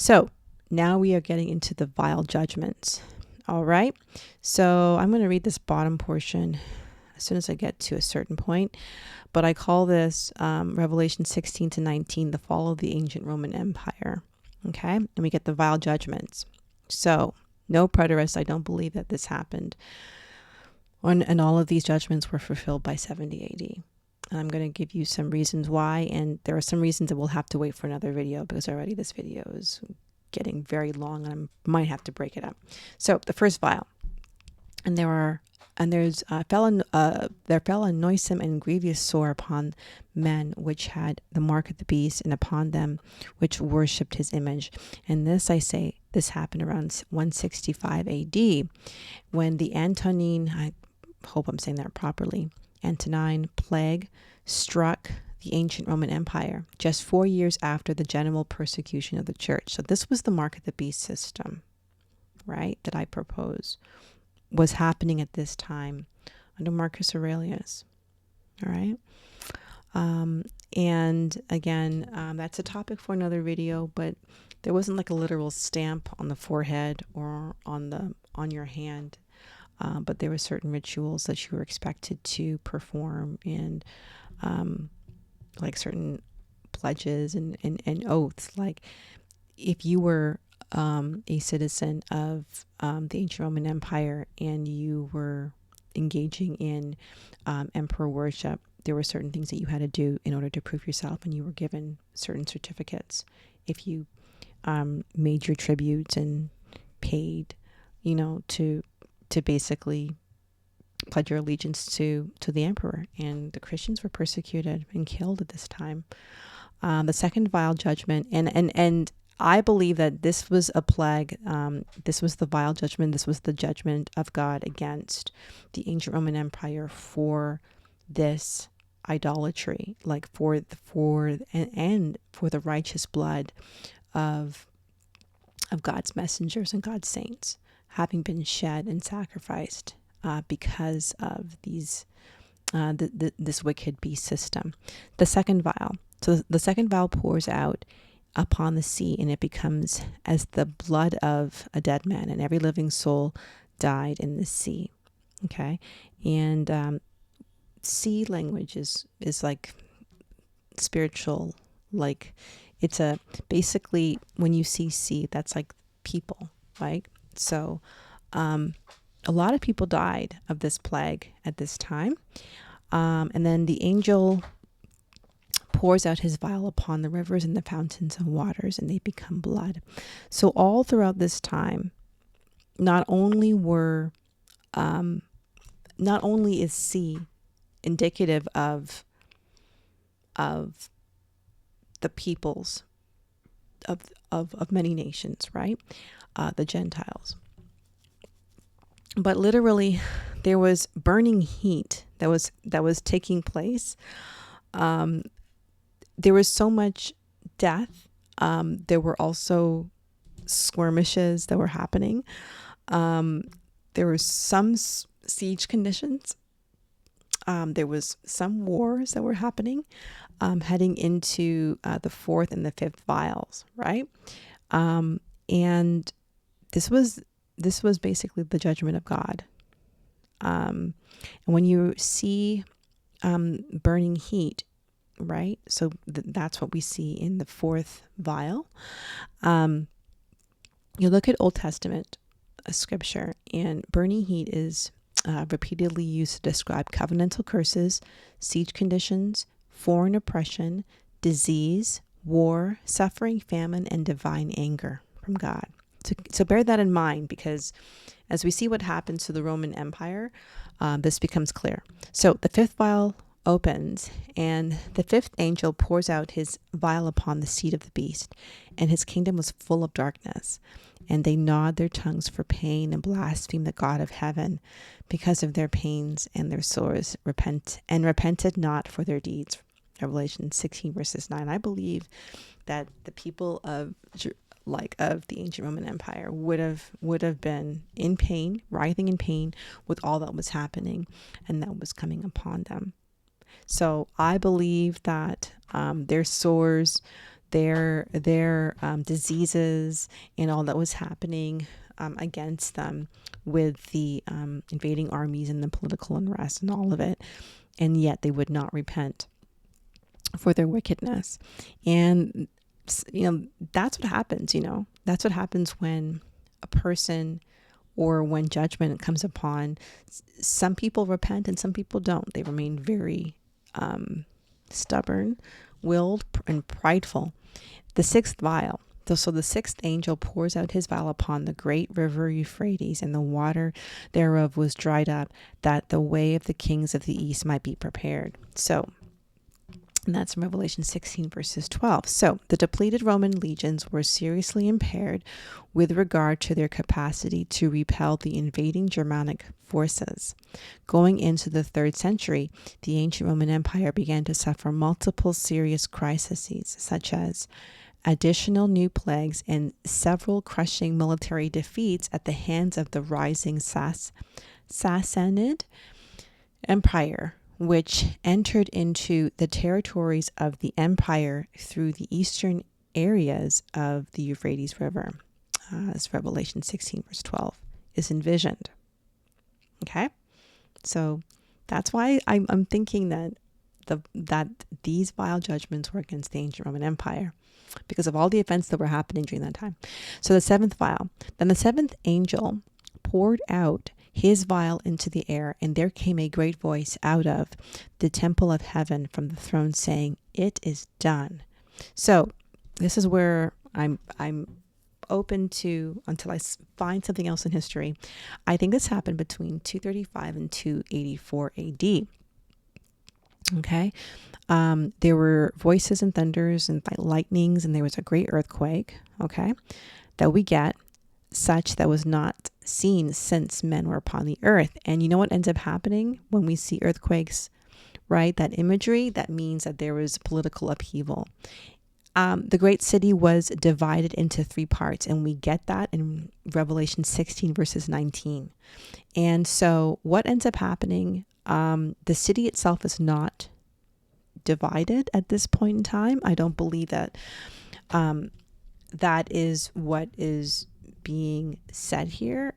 So now we are getting into the vial judgments. All right. So I'm going to read this bottom portion as soon as I get to a certain point. But I call this Revelation 16 to 19, the fall of the ancient Roman Empire. Okay. And we get the vial judgments. So no preterist. I don't believe that this happened. And all of these judgments were fulfilled by 70 AD. And I'm going to give you some reasons why. And there are some reasons that we'll have to wait for another video because already this video is getting very long and I might have to break it up. So the first vial. And there fell a noisome and grievous sore upon men which had the mark of the beast, and upon them which worshipped his image. And this, I say, this happened around 165 AD, when the Antonine, I hope I'm saying that properly, Antonine plague struck the ancient Roman Empire, just 4 years after the general persecution of the church. So this was the mark of the beast system, right, that I propose was happening at this time under Marcus Aurelius. All right. And again, that's a topic for another video, but there wasn't like a literal stamp on the forehead or on your hand. But there were certain rituals that you were expected to perform, and like certain pledges and oaths. Like if you were a citizen of the ancient Roman Empire and you were engaging in emperor worship, there were certain things that you had to do in order to prove yourself, and you were given certain certificates if you made your tributes and paid, to basically pledge your allegiance to the emperor. And the Christians were persecuted and killed at this time. The second vial judgment, and I believe that this was a plague. This was the vial judgment. This was the judgment of God against the ancient Roman Empire for this idolatry, like for the righteous blood of God's messengers and God's saints having been shed and sacrificed because of these this wicked beast system. The second vial. So the second vial pours out upon the sea, and it becomes as the blood of a dead man, and every living soul died in the sea. Okay. And sea language is like spiritual, like it's basically when you see sea, that's like people, right? So a lot of people died of this plague at this time. And then the angel pours out his vial upon the rivers and the fountains of waters, and they become blood. So all throughout this time, not only is sea indicative of the peoples of many nations, right? The Gentiles. But literally, there was burning heat that was taking place. There was so much death. There were also skirmishes that were happening. There were some siege conditions. There was some wars that were happening, heading into the fourth and the fifth vials, right? And this was basically the judgment of God. And when you see burning heat, right? So that's what we see in the fourth vial. You look at Old Testament scripture, and burning heat is repeatedly used to describe covenantal curses, siege conditions, foreign oppression, disease, war, suffering, famine, and divine anger from God. So bear that in mind, because as we see what happens to the Roman Empire, this becomes clear. So the fifth vial opens, and the fifth angel pours out his vial upon the seat of the beast, and his kingdom was full of darkness. And they gnawed their tongues for pain and blasphemed the God of heaven because of their pains and their sores, repented not for their deeds. Revelation 16 verses 9. I believe that the people of the ancient Roman Empire would have been in pain, writhing in pain with all that was happening and that was coming upon them. So I believe that their sores, their diseases and all that was happening against them with the invading armies and the political unrest and all of it. And yet they would not repent for their wickedness. And, that's what happens, that's what happens when a person or when judgment comes upon. Some people repent and some people don't. They remain very stubborn, willed, and prideful. The sixth vial. So the sixth angel pours out his vial upon the great river Euphrates, and the water thereof was dried up, that the way of the kings of the east might be prepared. So, and that's in Revelation 16, verses 12. So the depleted Roman legions were seriously impaired with regard to their capacity to repel the invading Germanic forces. Going into the 3rd century, the ancient Roman Empire began to suffer multiple serious crises, such as additional new plagues and several crushing military defeats at the hands of the rising Sassanid Empire, which entered into the territories of the empire through the eastern areas of the Euphrates River, as Revelation 16, verse 12 is envisioned. Okay, so that's why I'm thinking that these vile judgments were against the ancient Roman Empire, because of all the events that were happening during that time. So the 7th vial. Then the 7th angel poured out his vial into the air, and there came a great voice out of the temple of heaven from the throne, saying, "It is done." So this is where I'm open to, until I find something else in history. I think this happened between 235 and 284 AD. Okay. There were voices and thunders and lightnings, and there was a great earthquake, okay, that we get, such that was not seen since men were upon the earth. And you know what ends up happening when we see earthquakes, right? That imagery, that means that there was political upheaval. The great city was divided into 3 parts, and we get that in Revelation 16, verses 19. And so what ends up happening, the city itself is not divided at this point in time. I don't believe that that is what is being said here.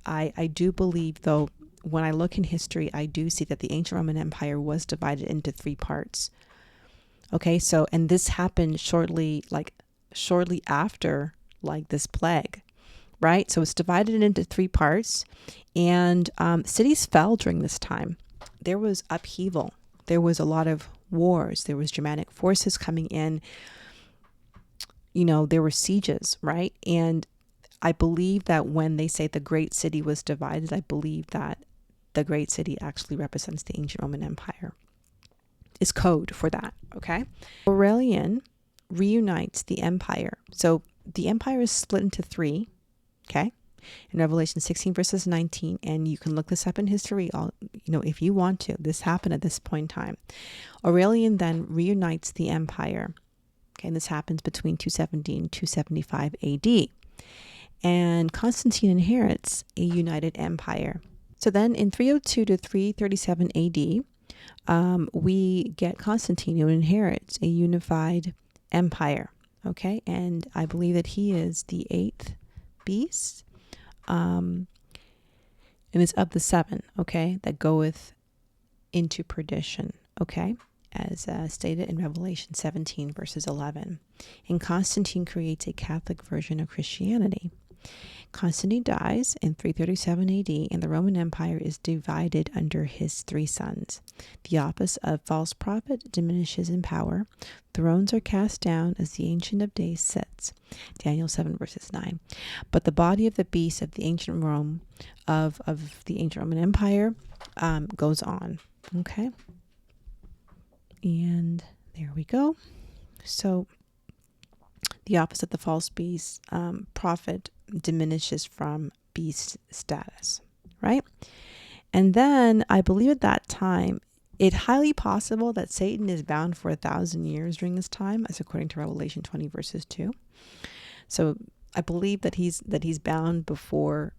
I do believe, though, when I look in history, I do see that the ancient Roman Empire was divided into 3 parts. Okay, so, and this happened shortly after this plague, right? So it's divided into 3 parts, and cities fell during this time. There was upheaval. There was a lot of wars. There was Germanic forces coming in. There were sieges, right? And I believe that when they say the great city was divided, I believe that the great city actually represents the ancient Roman Empire. Is code for that, okay? Aurelian reunites the empire. So the empire is split into 3, okay? In Revelation 16, verses 19, and you can look this up in history, if you want to. This happened at this point in time. Aurelian then reunites the empire. Okay, and this happens between 270 and 275 AD. And Constantine inherits a united empire. So then in 302 to 337 AD, we get Constantine, who inherits a unified empire. Okay, and I believe that he is the 8th beast. And it's of the 7, okay, that goeth into perdition, okay, as stated in Revelation 17, verses 11. And Constantine creates a Catholic version of Christianity. Constantine dies in 337 AD, and the Roman Empire is divided under his 3 sons. The office of false prophet diminishes in power. Thrones are cast down as the Ancient of Days sits. Daniel 7, verses 9. But the body of the beast of the ancient Rome, of the ancient Roman Empire, goes on. Okay? And there we go. So the office of the false beast prophet diminishes from beast status, right? And then I believe at that time, it's highly possible that Satan is bound for 1,000 years during this time, as according to Revelation 20, verses 2. So I believe that he's bound before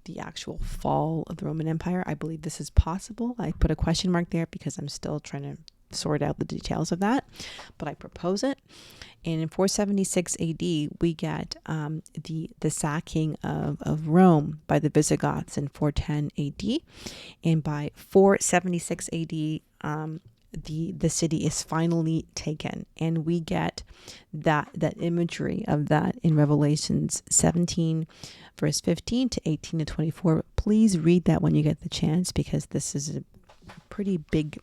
the actual fall of the Roman Empire. I believe this is possible. I put a question mark there because I'm still trying to sort out the details of that, but I propose it. And in 476 AD, we get the sacking of Rome by the Visigoths in 410 AD. And by 476 AD, the city is finally taken, and we get that imagery of that in Revelations 17 verse 15 to 18 to 24. Please read that when you get the chance, because this is a pretty big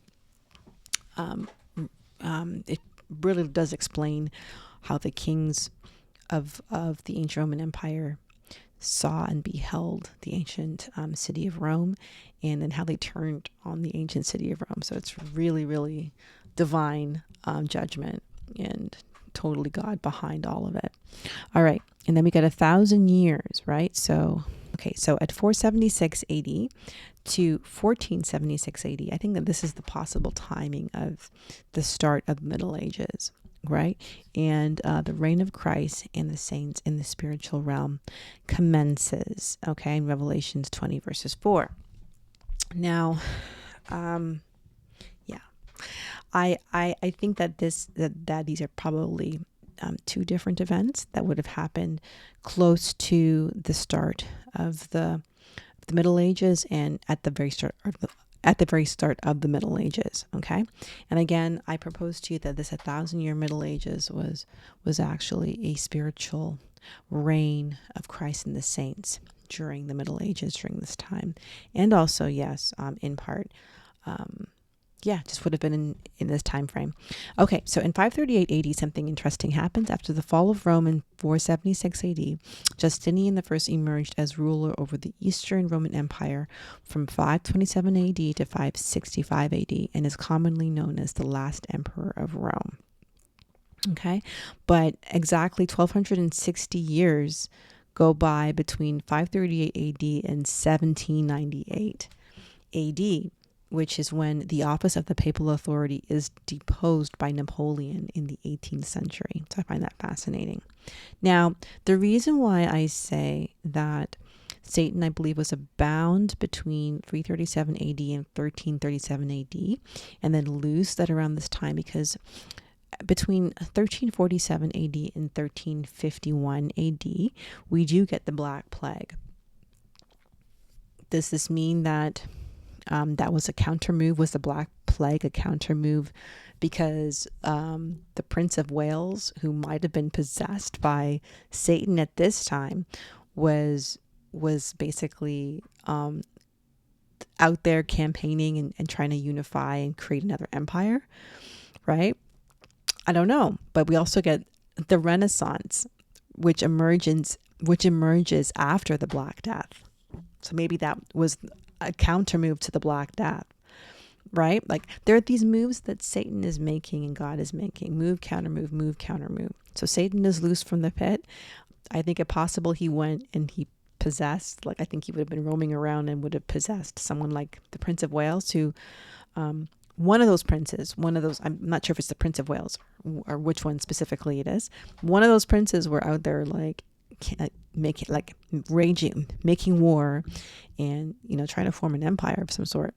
it really does explain how the kings of the ancient Roman Empire saw and beheld the ancient city of Rome, and then how they turned on the ancient city of Rome. So it's really, really divine judgment, and totally God behind all of it. All right. And then we got 1,000 years, right? So, okay. So at 476 AD to 1476 AD, I think that this is the possible timing of the start of the Middle Ages, right? And the reign of Christ and the saints in the spiritual realm commences, okay, in Revelations 20 verses 4. Now, yeah, I think that these are probably two different events that would have happened close to the start of the Middle Ages, and at the very start of the Middle Ages. Okay. And again, I propose to you that this 1,000-year Middle Ages was actually a spiritual reign of Christ and the saints during the Middle Ages, during this time. And also, yes, in part, just would have been in this time frame. Okay, so in 538 AD, something interesting happens. After the fall of Rome in 476 AD, Justinian I emerged as ruler over the Eastern Roman Empire from 527 AD to 565 AD, and is commonly known as the last emperor of Rome. Okay, but exactly 1,260 years go by between 538 AD and 1798 AD, which is when the office of the papal authority is deposed by Napoleon in the 18th century. So I find that fascinating. Now, the reason why I say that Satan, I believe, was abound between 337 AD and 1337 AD, and then loosed at around this time, because between 1347 AD and 1351 AD, we do get the Black Plague. Does this mean that that was a counter move? Was the Black Plague a counter move because the Prince of Wales, who might have been possessed by Satan at this time, was basically out there campaigning and trying to unify and create another empire, right? I don't know. But we also get the Renaissance, which emerges after the Black Death. So maybe that was a counter move to the Black Death, right? Like, there are these moves that Satan is making and God is making. Move, counter move, move, counter move. So Satan is loose from the pit. I think it possible he went and he possessed, like, I think he would have been roaming around and would have possessed someone like the Prince of Wales, who, one of those, I'm not sure if it's the Prince of Wales or which one specifically it is. One of those princes were out there like making war, and trying to form an empire of some sort.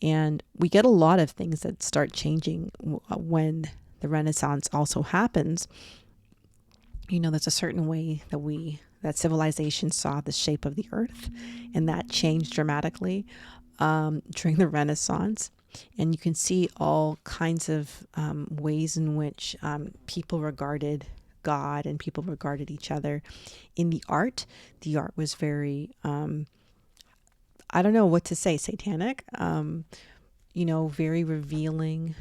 And we get a lot of things that start changing when the Renaissance also happens. There's a certain way that civilization saw the shape of the earth, and that changed dramatically during the Renaissance. And you can see all kinds of ways in which people regarded God and people regarded each other in the art. The art was very, I don't know what to say, satanic, very revealing,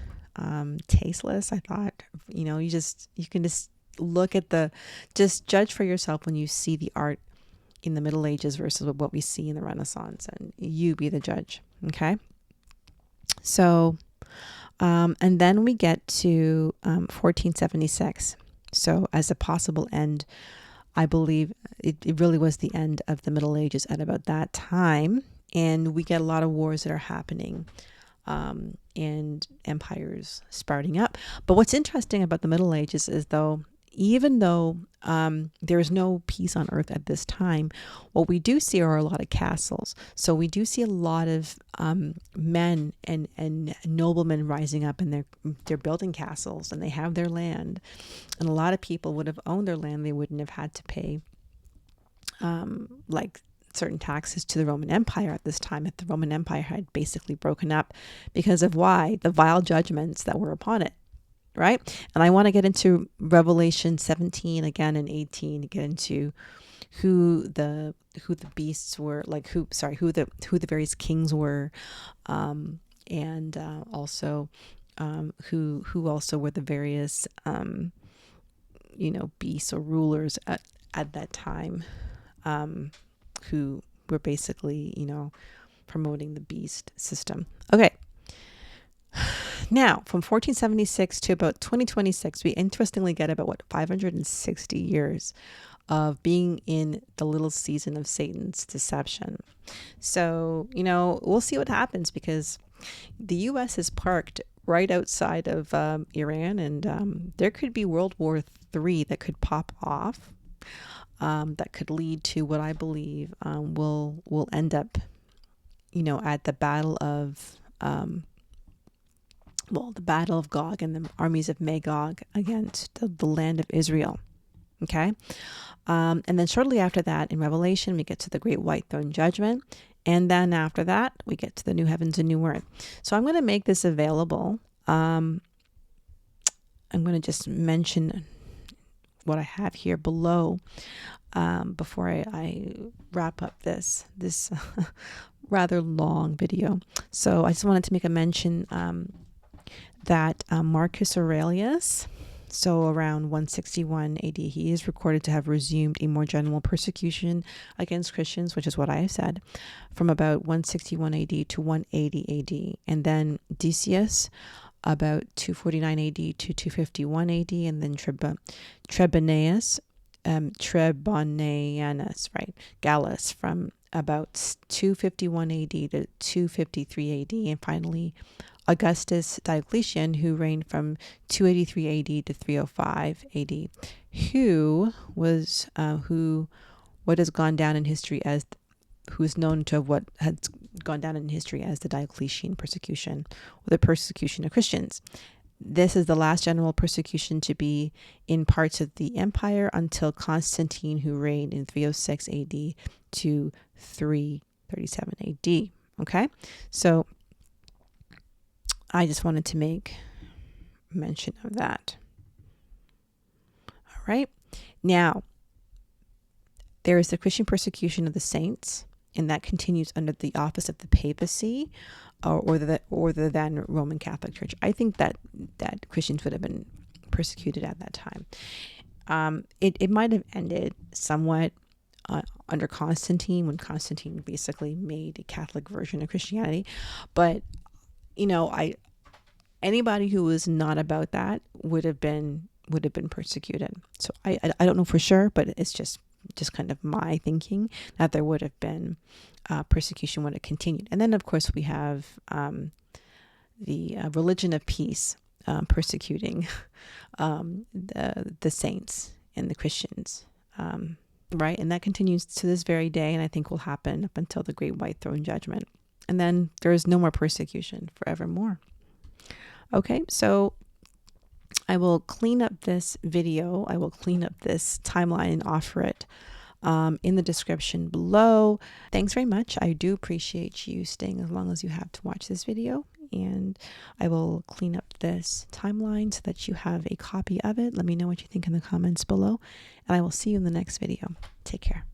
tasteless. I thought, you can just look at just judge for yourself when you see the art in the Middle Ages versus what we see in the Renaissance, and you be the judge. Okay. So, and then we get to 1476. So as a possible end, I believe it really was the end of the Middle Ages at about that time. And we get a lot of wars that are happening, and empires sprouting up. But what's interesting about the Middle Ages is, though, even though there is no peace on earth at this time, what we do see are a lot of castles. So we do see a lot of men and noblemen rising up, and they're building castles, and they have their land. And a lot of people would have owned their land. They wouldn't have had to pay like certain taxes to the Roman Empire at this time, if the Roman Empire had basically broken up because of why? The vile judgments that were upon it. Right? And I want to get into Revelation 17 again and 18 to get into who the beasts were, like who the various kings were, and also who also were the various beasts or rulers at that time, who were basically promoting the beast system. Okay. Now, from 1476 to about 2026, we interestingly get about 560 years of being in the little season of Satan's deception. So, we'll see what happens, because the U.S. is parked right outside of Iran, and there could be World War III that could pop off, that could lead to what I believe will end up, at the battle of the battle of Gog and the armies of Magog against the land of Israel. Okay. And then shortly after that, in Revelation, we get to the great white throne judgment. And then after that, we get to the new heavens and new earth. So I'm going to make this available. I'm going to just mention what I have here below before I wrap up this rather long video. So I just wanted to make a mention that Marcus Aurelius, so around 161 AD, he is recorded to have resumed a more general persecution against Christians, which is what I have said, from about 161 AD to 180 AD. And then Decius, about 249 AD to 251 AD, and then Trebonianus, right, Gallus, from about 251 AD to 253 AD, and finally Augustus Diocletian, who reigned from 283 AD to 305 AD, who was what has gone down in history as who is known to what has gone down in history as the Diocletian persecution, or the persecution of Christians. This is the last general persecution to be in parts of the empire until Constantine, who reigned in 306 AD to 337 AD. Okay, so I just wanted to make mention of that. All right. Now, there is the Christian persecution of the saints, and that continues under the office of the papacy, or the then Roman Catholic Church. I think that Christians would have been persecuted at that time. It might have ended somewhat under Constantine, when Constantine basically made a Catholic version of Christianity, but anybody who was not about that would have been persecuted. So I don't know for sure, but it's just kind of my thinking that there would have been persecution when it continued. And then of course we have the religion of peace persecuting the saints and the Christians, right? And that continues to this very day, and I think will happen up until the great white throne judgment. And then there is no more persecution forevermore. Okay, so I will clean up this video. I will clean up this timeline and offer it in the description below. Thanks very much. I do appreciate you staying as long as you have to watch this video. And I will clean up this timeline so that you have a copy of it. Let me know what you think in the comments below. And I will see you in the next video. Take care.